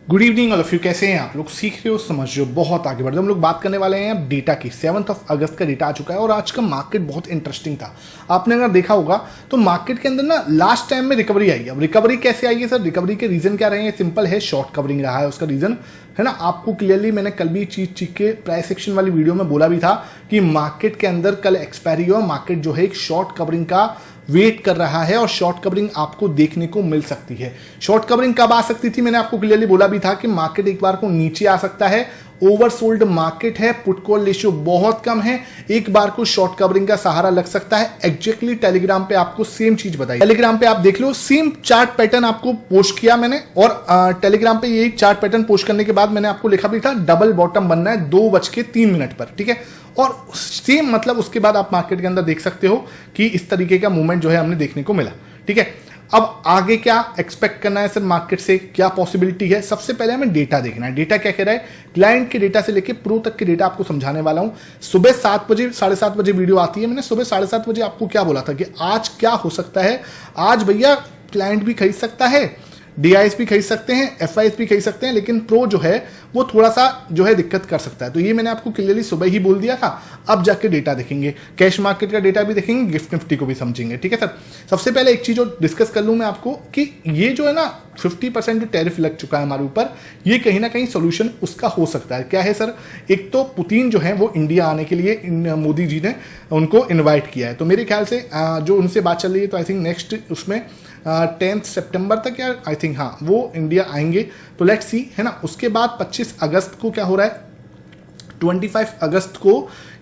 Good evening all of you. कैसे हैं आप लोग? सीख रहे हो, समझ रहे हो, बहुत आगे बढ़ रहे हो। हम लोग बात करने वाले हैं अब डेटा की। 7 अगस्त का डेटा आ चुका है और आज का मार्केट बहुत इंटरेस्टिंग था। आपने अगर देखा होगा तो मार्केट के अंदर ना लास्ट टाइम में रिकवरी आई। अब रिकवरी कैसे आई है सर? रिकवरी के रीजन क्या रहे हैं? सिंपल है, शॉर्ट कवरिंग रहा है उसका रीजन, है ना। आपको क्लियरली मैंने कल भी चीज के प्राइस सेक्शन वाली वीडियो में बोला भी था कि मार्केट के अंदर कल एक्सपायरी और मार्केट जो है एक शॉर्ट कवरिंग का वेट कर रहा है और शॉर्ट कवरिंग आपको देखने को मिल सकती है। शॉर्ट कवरिंग कब आ सकती थी? मैंने आपको क्लियरली बोला भी था कि मार्केट एक बार को नीचे आ सकता है, ओवरसोल्ड मार्केट है, पुट कॉल रेशियो बहुत कम है, एक बार को शॉर्ट कवरिंग का सहारा लग सकता है। एग्जैक्टली टेलीग्राम पे आपको सेम चीज बताई। टेलीग्राम पे आप देख लो, सेम चार्ट पैटर्न आपको पोस्ट किया मैंने और टेलीग्राम पे ये चार्ट पैटर्न पोस्ट करने के बाद मैंने आपको लिखा भी था डबल बॉटम बनना है 2:03 पर, ठीक है। और सेम मतलब उसके बाद आप मार्केट के अंदर देख सकते हो कि इस तरीके का मूवमेंट जो है हमने देखने को मिला, ठीक है। अब आगे क्या एक्सपेक्ट करना है सर मार्केट से, क्या पॉसिबिलिटी है? सबसे पहले हमें डेटा देखना है। डेटा क्या कह रहा है? क्लाइंट के डेटा से लेके प्रो तक के डेटा आपको समझाने वाला हूं। सुबह 7 बजे 7:30 बजे वीडियो आती है। मैंने सुबह 7:30 बजे आपको क्या बोला था कि आज क्या हो सकता है? आज भैया क्लाइंट भी खरीद सकता है, डीआईएस भी खरीद सकते हैं, एफआईएस भी खरीद सकते हैं, लेकिन प्रो जो है वो थोड़ा सा जो है दिक्कत कर सकता है। तो ये मैंने आपको क्लियरली सुबह ही बोल दिया था। अब जाके डेटा देखेंगे, कैश मार्केट का डेटा भी देखेंगे, गिफ्ट निफ्टी को भी समझेंगे, ठीक है सर। सबसे पहले एक चीज और डिस्कस कर लूं मैं आपको कि ये जो है ना 50% जो टैरिफ लग चुका है हमारे ऊपर, ये कहीं ना कहीं सोल्यूशन उसका हो सकता है। क्या है सर? एक तो पुतिन जो है वो इंडिया आने के लिए मोदी जी ने उनको इन्वाइट किया है। तो मेरे ख्याल से जो उनसे बात चल रही है, तो आई थिंक नेक्स्ट उसमें 10 सितंबर तक या आई थिंक हाँ वो इंडिया आएंगे। तो लेट्स सी, है ना। उसके बाद 25 अगस्त को क्या हो रहा है? 25 अगस्त को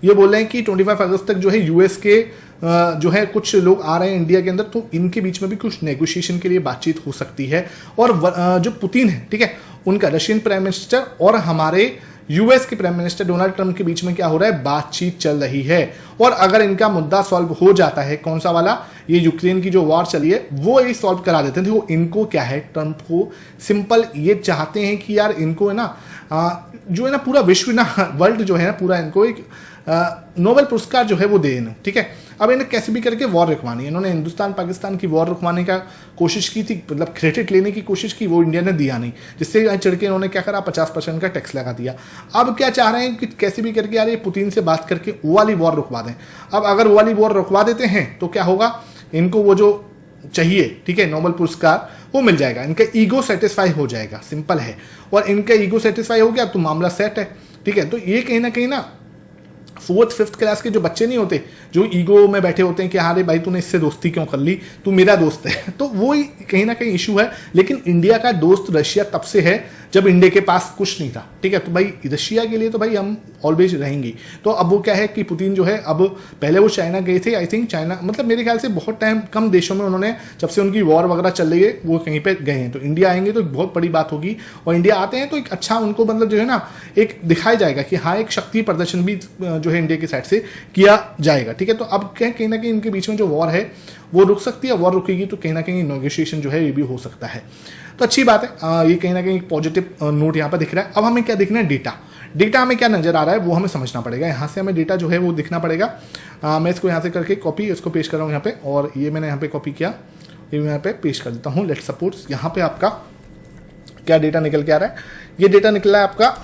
ये बोल रहे हैं कि 25 अगस्त तक जो है यूएस के जो है कुछ लोग आ रहे हैं इंडिया के अंदर, तो इनके बीच में भी कुछ नेगोशिएशन के लिए बातचीत हो सकती है। और जो पुतिन है, ठीक है, उनका रशियन प्राइम मिनिस्टर और हमारे यूएस के प्राइम मिनिस्टर डोनाल्ड ट्रंप के बीच में क्या हो रहा है? बातचीत चल रही है। और अगर इनका मुद्दा सॉल्व हो जाता है, कौन सा वाला? ये यूक्रेन की जो वॉर चली है वो ये सॉल्व करा देते हैं। तो इनको क्या है, ट्रंप को सिंपल ये चाहते हैं कि यार इनको है ना जो है ना पूरा विश्व ना वर्ल्ड जो है ना पूरा इनको एक नोबेल पुरस्कार जो है वो दे, ठीक है। अब इन्हें कैसे भी करके वॉर रुकवानी है। इन्होंने हिंदुस्तान पाकिस्तान की वॉर रुकवाने का कोशिश की थी, मतलब क्रेडिट लेने की कोशिश की, वो इंडिया ने दिया नहीं, जिससे चढ़ के इन्होंने क्या करा, 50% का टैक्स लगा दिया। अब क्या चाह रहे हैं कि कैसे भी करके यार ये पुतिन से बात करके वो वाली वॉर रुकवा दें। अब अगर वो वाली वॉर रुकवा देते हैं तो क्या होगा? इनको वो जो चाहिए, ठीक है, नोबेल पुरस्कार, वो मिल जाएगा। इनका ईगो सेटिस्फाई हो जाएगा, सिंपल है। और इनका ईगो सेटिस्फाई हो गया तो मामला सेट है, ठीक है। तो ये कहीं ना 4th 5th क्लास के जो बच्चे नहीं होते, जो ईगो में बैठे होते हैं कि हाँ रे भाई तूने इससे दोस्ती क्यों कर ली, तू मेरा दोस्त है, तो वो ही कहीं ना कहीं इशू है। लेकिन इंडिया का दोस्त रशिया तब से है जब इंडिया के पास कुछ नहीं था, ठीक है। तो भाई रशिया के लिए तो भाई हम ऑलवेज रहेंगे। तो अब वो क्या है कि पुतिन जो है, अब पहले वो चाइना गए थे, आई थिंक चाइना, मतलब मेरे ख्याल से बहुत टाइम कम देशों में उन्होंने, जब से उनकी वॉर वगैरह चल रही है वो कहीं पे गए हैं। तो इंडिया आएंगे तो बहुत बड़ी बात होगी। और इंडिया आते हैं तो एक अच्छा उनको मतलब जो है ना एक दिखाया जाएगा कि हाँ एक शक्ति प्रदर्शन भी जो है इंडिया की साइड से किया जाएगा, ठीक है। तो अब क्या कहीं ना कहीं इनके बीच में जो वॉर है वो रुक सकती है। वॉर रुकेगी तो कहीं ना कहीं नेगोशिएशन जो है ये भी हो सकता है। तो अच्छी बात है, ये कहीं ना कहीं पॉजिटिव नोट यहाँ पर दिख रहा है। अब हमें क्या देखना है? डेटा। डेटा हमें क्या नजर आ रहा है वो हमें समझना पड़ेगा। यहाँ से हमें डेटा जो है वो दिखना पड़ेगा। मैं इसको यहाँ से करके कॉपी इसको पेश कर रहा हूँ यहाँ पे, और ये मैंने यहाँ पे कॉपी किया, ये मैं यहाँ पे पेश कर देता हूँ। लेट्स सपोज यहाँ पे आपका क्या डेटा निकल के आ रहा है? ये डेटा निकला है आपका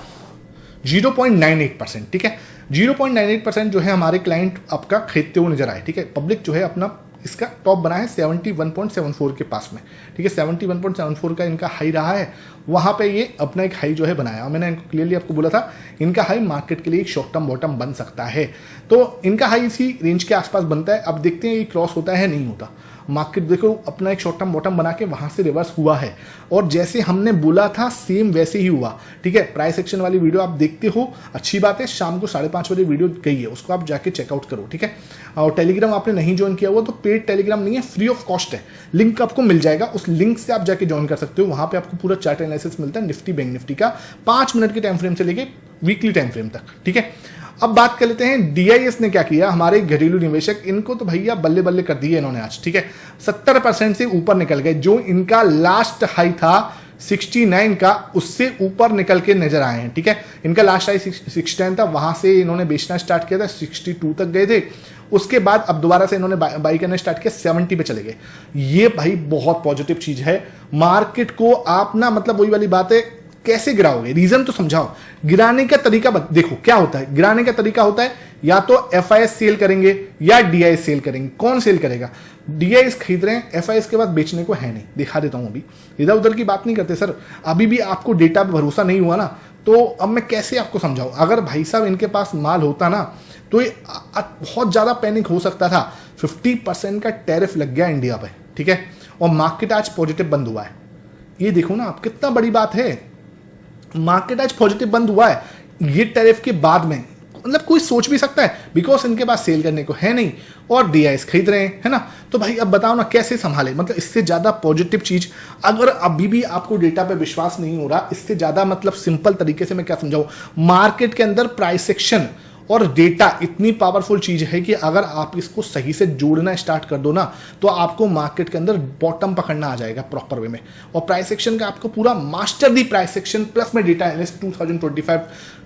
0.98%, ठीक है। 0.98% जो है हमारे क्लाइंट आपका खरीदते हुए नजर आए, ठीक है। पब्लिक जो है अपना इसका टॉप बना है 71.74 के पास में, ठीक है। 71.74 का इनका हाई रहा है, वहां पे ये अपना एक हाई जो है बनाया। और मैंने क्लियरली आपको बोला था इनका हाई मार्केट के लिए एक शॉर्ट टर्म बॉटम बन सकता है। तो इनका हाई इसी रेंज के आसपास बनता है। अब देखते हैं ये क्रॉस होता है नहीं होता। मार्केट देखो अपना एक शॉर्ट टर्म बॉटम बना के वहां से रिवर्स हुआ है, और जैसे हमने बोला था सेम वैसे ही हुआ, ठीक है। प्राइस एक्शन वाली वीडियो आप देखते हो, अच्छी बात है। शाम को 5:30 बजे वीडियो गई है, उसको आप जाके चेकआउट करो, ठीक है। और टेलीग्राम आपने नहीं ज्वाइन किया हुआ तो पेड टेलीग्राम नहीं है, फ्री ऑफ कॉस्ट है, लिंक आपको मिल जाएगा। उस लिंक से आप जाके ज्वाइन कर सकते हो। वहां पे आपको पूरा चार्ट एनालिसिस मिलता है निफ्टी बैंक निफ्टी का, 5 मिनट के टाइम फ्रेम से लेके वीकली टाइम फ्रेम तक, ठीक है। अब बात कर लेते हैं डीआईएस ने क्या किया। हमारे घरेलू निवेशक, इनको तो भैया बल्ले बल्ले कर दिए इन्होंने आज, ठीक है। 70% से ऊपर निकल गए। जो इनका लास्ट हाई था 69 का, उससे ऊपर निकल के नजर आए हैं, ठीक है। इनका लास्ट हाई 69 था, वहां से इन्होंने बेचना स्टार्ट किया था, 62 तक गए थे। उसके बाद अब दोबारा से इन्होंने बाई करना स्टार्ट किया, 70 पे चले गए। ये भाई बहुत पॉजिटिव चीज है। मार्केट को आप ना मतलब वही वाली बात है, कैसे गिराओगे, रीजन तो समझाओ। गिराने का तरीका देखो क्या होता है। गिराने का तरीका होता है या तो एफआईएस सेल करेंगे या डीआईएस सेल करेंगे। कौन सेल करेगा? डीआईएस खरीद रहे हैं, एफआईएस के बाद बेचने को है नहीं। दिखा देता हूं, अभी इधर उधर की बात नहीं करते सर। अभी भी आपको डेटा पे भरोसा नहीं हुआ ना, तो अब मैं कैसे आपको समझाऊं। अगर भाई साहब इनके पास माल होता ना तो ये बहुत ज्यादा पैनिक हो सकता था। 50% का टैरिफ लग गया इंडिया पे, ठीक है, और मार्केट आज पॉजिटिव बंद हुआ है। ये देखो ना आप, कितना बड़ी बात है। मार्केट आज पॉजिटिव बंद हुआ है ये टैरिफ के बाद में। मतलब कोई सोच भी सकता है, बिकॉज इनके पास सेल करने को है नहीं और डीआईएस खरीद रहे हैं, है ना। तो भाई अब बताओ ना कैसे संभाले। मतलब इससे ज्यादा पॉजिटिव चीज, अगर अभी भी आपको डेटा पे विश्वास नहीं हो रहा, इससे ज्यादा मतलब सिंपल तरीके से मैं क्या समझाऊं। मार्केट के अंदर प्राइस सेक्शन और डेटा इतनी पावरफुल चीज है कि अगर आप इसको सही से जोड़ना स्टार्ट कर दो ना, तो आपको मार्केट के अंदर बॉटम पकड़ना आ जाएगा प्रॉपर वे में। और प्राइस सेक्शन का आपको पूरा मास्टर दी प्राइस सेक्शन प्लस में डेटा एनालिस्ट 2025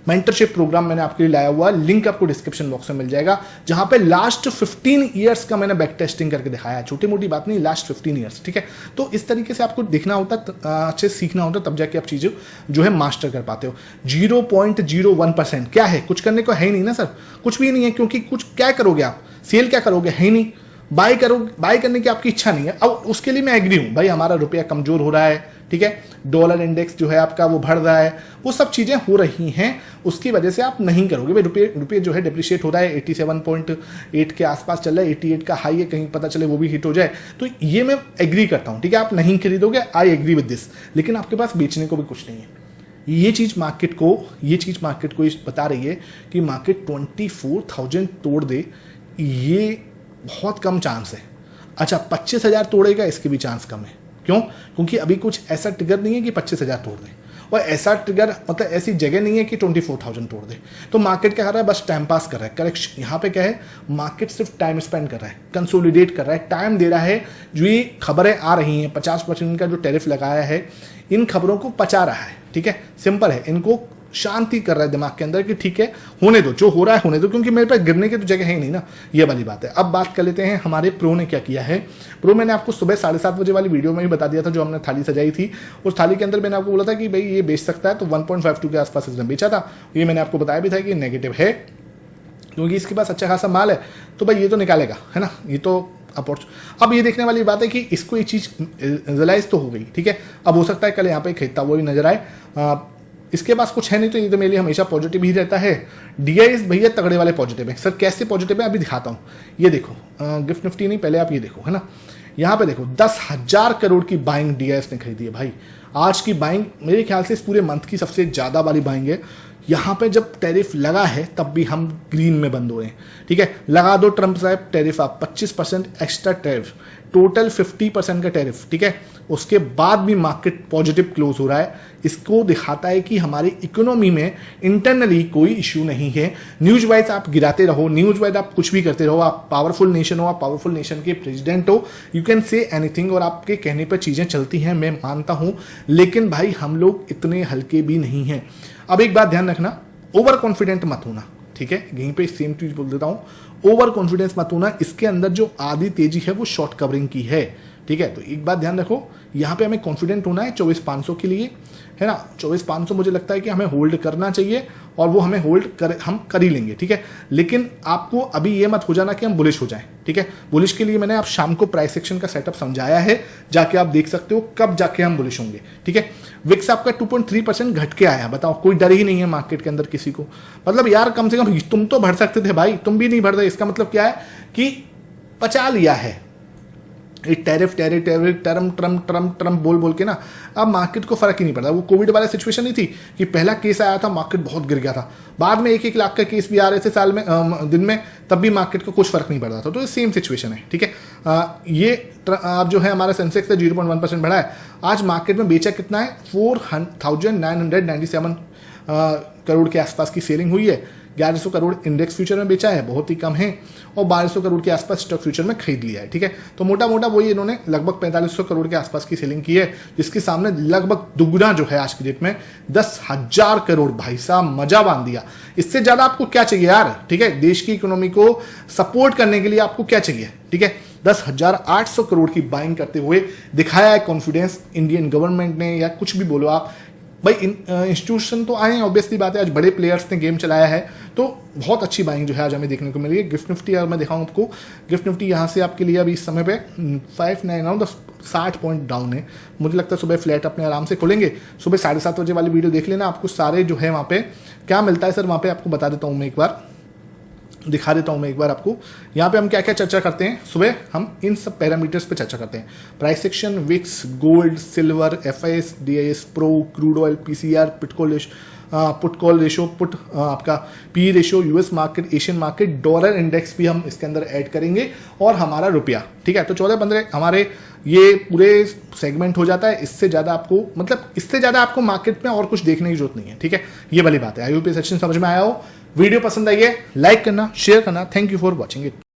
मेंटरशिप प्रोग्राम मैंने आपके लिए लाया हुआ है। लिंक आपको डिस्क्रिप्शन बॉक्स में मिल जाएगा, जहां पे लास्ट 15 ईयर्स का मैंने बैक टेस्टिंग करके दिखाया है। छोटी मोटी बात नहीं, लास्ट 15 ईयर्स, ठीक है। तो इस तरीके से आपको देखना होता, अच्छे सीखना होता, तब जाके आप चीजें जो है मास्टर कर पाते हो। 0.01% क्या है? कुछ करने को है ही नहीं ना सर, कुछ भी नहीं है। क्योंकि कुछ क्या करोगे आप, सेल क्या करोगे, है ही नहीं। बाय करने की आपकी इच्छा नहीं है। अब उसके लिए मैं एग्री हूं भाई, हमारा रुपया कमजोर हो रहा है, ठीक है, डॉलर इंडेक्स जो है आपका वो बढ़ रहा है, वो सब चीजें हो रही हैं, उसकी वजह से आप नहीं करोगे भाई। रुपये जो है डिप्रिशिएट हो रहा है, 87.8 के आसपास चल रहा है, 88 का हाई है, कहीं पता चले वो भी हिट हो जाए, तो ये मैं एग्री करता हूं, ठीक है। आप नहीं खरीदोगे, आई एग्री विद दिस, लेकिन आपके पास बेचने को भी कुछ नहीं है। ये चीज मार्केट को बता रही है कि मार्केट 24,000 तोड़ दे, ये बहुत कम चांस है। अच्छा 25,000 तोड़ेगा, इसके भी चांस कम है। क्यों? क्योंकि अभी कुछ ऐसा ट्रिगर नहीं है कि 25,000 तोड़ दे, और ऐसा ट्रिगर मतलब ऐसी जगह नहीं है कि 24,000 तोड़ दे। तो मार्केट क्या कर रहा है? बस टाइम पास कर रहा है। करेक्शन यहाँ पे क्या है, मार्केट सिर्फ टाइम स्पेंड कर रहा है, कंसोलिडेट कर रहा है, टाइम दे रहा है। जो ये खबरें आ रही हैं 50% का जो टैरिफ लगाया है, इन खबरों को पचा रहा है, ठीक है, सिंपल है। इनको शांति कर रहा है दिमाग के अंदर कि ठीक है, होने दो, जो हो रहा है होने दो, क्योंकि मेरे पास गिरने की तो जगह है ही नहीं ना, ये वाली बात है। अब बात कर लेते हैं हमारे प्रो ने क्या किया है। प्रो मैंने आपको सुबह 7:30 बजे वाली वीडियो में भी बता दिया था, जो हमने थाली सजाई थी। उस थाली के अंदर मैंने आपको बोला था कि भाई ये बेच सकता है, तो 1.52 के आसपास इसने बेचा था। ये मैंने आपको बताया भी था कि नेगेटिव है, क्योंकि इसके पास अच्छा खासा माल है, तो भाई ये तो निकालेगा, है ना। ये तो अब ये देखने वाली बात है कि इसको ये चीज रियलाइज तो हो गई, ठीक है। अब हो सकता है कल यहाँ पे खरीदता हुआ भी नजर आए। इसके पास कुछ है नहीं, तो ये तो मेरे लिए हमेशा पॉजिटिव ही रहता है। डीआईएस भैया तगड़े वाले पॉजिटिव है। सर कैसे पॉजिटिव है, अभी दिखाता हूँ। ये देखो, गिफ्ट निफ्टी नहीं, पहले आप ये देखो, है ना। यहाँ पे देखो 10,000 करोड़ की बाइंग डीआईएस ने खरीदी है भाई। आज की बाइंग मेरे ख्याल से इस पूरे मंथ की सबसे ज्यादा वाली बाइंग है। यहाँ पे जब टैरिफ लगा है तब भी हम ग्रीन में बंद हुए हैं, ठीक है। लगा दो ट्रंप साहब टैरिफ, आप 25% एक्स्ट्रा टैरिफ, टोटल 50% का टैरिफ, ठीक है। उसके बाद भी मार्केट पॉजिटिव क्लोज हो रहा है। इसको दिखाता है कि हमारी इकोनॉमी में इंटरनली कोई इश्यू नहीं है। न्यूज वाइज आप गिराते रहो, न्यूज वाइज आप कुछ भी करते रहो, आप पावरफुल नेशन हो, आप पावरफुल नेशन के प्रेसिडेंट हो, यू कैन से एनीथिंग, और आपके कहने पर चीजें चलती हैं, मैं मानता हूं। लेकिन भाई हम लोग इतने हल्के भी नहीं हैं। अब एक बात ध्यान रखना, ओवर कॉन्फिडेंट मत होना, ठीक है। यहीं पे सेम चीज बोल देता हूं, ओवर कॉन्फिडेंस मत होना। इसके अंदर जो आधी तेजी है वो शॉर्ट कवरिंग की है, ठीक है। तो एक बात ध्यान रखो, यहाँ पे हमें कॉन्फिडेंट होना है 24,500 के लिए, है ना। 24,500 मुझे लगता है कि हमें होल्ड करना चाहिए, और वो हमें हम कर ही लेंगे, ठीक है। लेकिन आपको अभी ये मत हो जाना कि हम बुलिश हो जाएं, ठीक है। बुलिश के लिए मैंने आप शाम को प्राइस सेक्शन का सेटअप समझाया है, जाके आप देख सकते हो कब जाके हम बुलिश होंगे, ठीक है। विक्स आपका 2.3% घट के आया, बताओ, कोई डर ही नहीं है मार्केट के अंदर किसी को। मतलब यार कम से कम तुम तो भर सकते थे भाई, तुम भी नहीं भर रहे। इसका मतलब क्या है कि पचा लिया है टैरिफ ट्रम बोल के ना। अब मार्केट को फर्क ही नहीं पड़ता। वो कोविड वाला सिचुएशन नहीं थी कि पहला केस आया था, मार्केट बहुत गिर गया था, बाद में 1-1 लाख का केस भी आ रहे थे साल में, दिन में, तब भी मार्केट को कुछ फर्क नहीं पड़ता था। तो ये सेम सिचुएशन है, ठीक है। ये अब जो है हमारा सेंसेक्स 0.1% बढ़ा है। आज मार्केट में बेचा कितना है, 4,997 करोड़ के आसपास की सेलिंग हुई है। 1100 करोड़ इंडेक्स फ्यूचर में बेचा है, बहुत ही कम है, और 1200 करोड़ के आसपास स्टॉक फ्यूचर में खरीद लिया है, ठीक है। तो मोटा मोटा वही इन्होंने लगभग 4500 करोड़ के आसपास की सेलिंग की है, जिसके सामने लगभग दुगना जो है आज की डेट में 10,000 करोड़। भाई साहब मजा बांध दिया। इससे ज्यादा आपको क्या चाहिए यार, ठीक है। देश की इकोनॉमी को सपोर्ट करने के लिए आपको क्या चाहिए, ठीक है। 10,800 करोड़ की बाइंग करते हुए दिखाया है कॉन्फिडेंस इंडियन गवर्नमेंट ने, या कुछ भी बोलो आप, भाई इंस्टीट्यूशन तो आए हैं, ऑब्वियसली बात है, आज बड़े प्लेयर्स ने गेम चलाया है, तो बहुत अच्छी बाइंग जो है आज हमें देखने को मिली है। गिफ्ट निफ्टी अगर मैं दिखाऊं आपको, गिफ्ट निफ्टी यहाँ से आपके लिए अभी इस समय पे 599 60 पॉइंट डाउन है। मुझे लगता है सुबह फ्लैट अपने आराम से खोलेंगे। सुबह 7:30 बजे वाली वीडियो देख लेना, आपको सारे जो है वहाँ पे क्या मिलता है सर, वहाँ पे आपको बता देता हूँ मैं एक बार, दिखा देता हूं मैं एक बार आपको। यहाँ पे हम क्या क्या चर्चा करते हैं, सुबह हम इन सब पैरामीटर्स पे चर्चा करते हैं। Price section, VIX, gold, silver, FIIs, DIIs, pro, crude oil, PCR, put call ratio, put आपका P ratio, US market, Asian market, dollar index भी हम इसके अंदर ऐड करेंगे, और हमारा रुपया। ठीक है, तो 14-15 हमारे ये पूरे सेगमेंट हो जाता है। इससे ज़्यादा आपको, मतलब इससे ज़्यादा आपको मार्केट में और कुछ देखने की जरूरत नहीं है। ठीक है, ये वाली बात है। आई होप ये सेक्शन समझ में आया हो। वीडियो पसंद आई है, लाइक करना, शेयर करना। Thank you for watching it.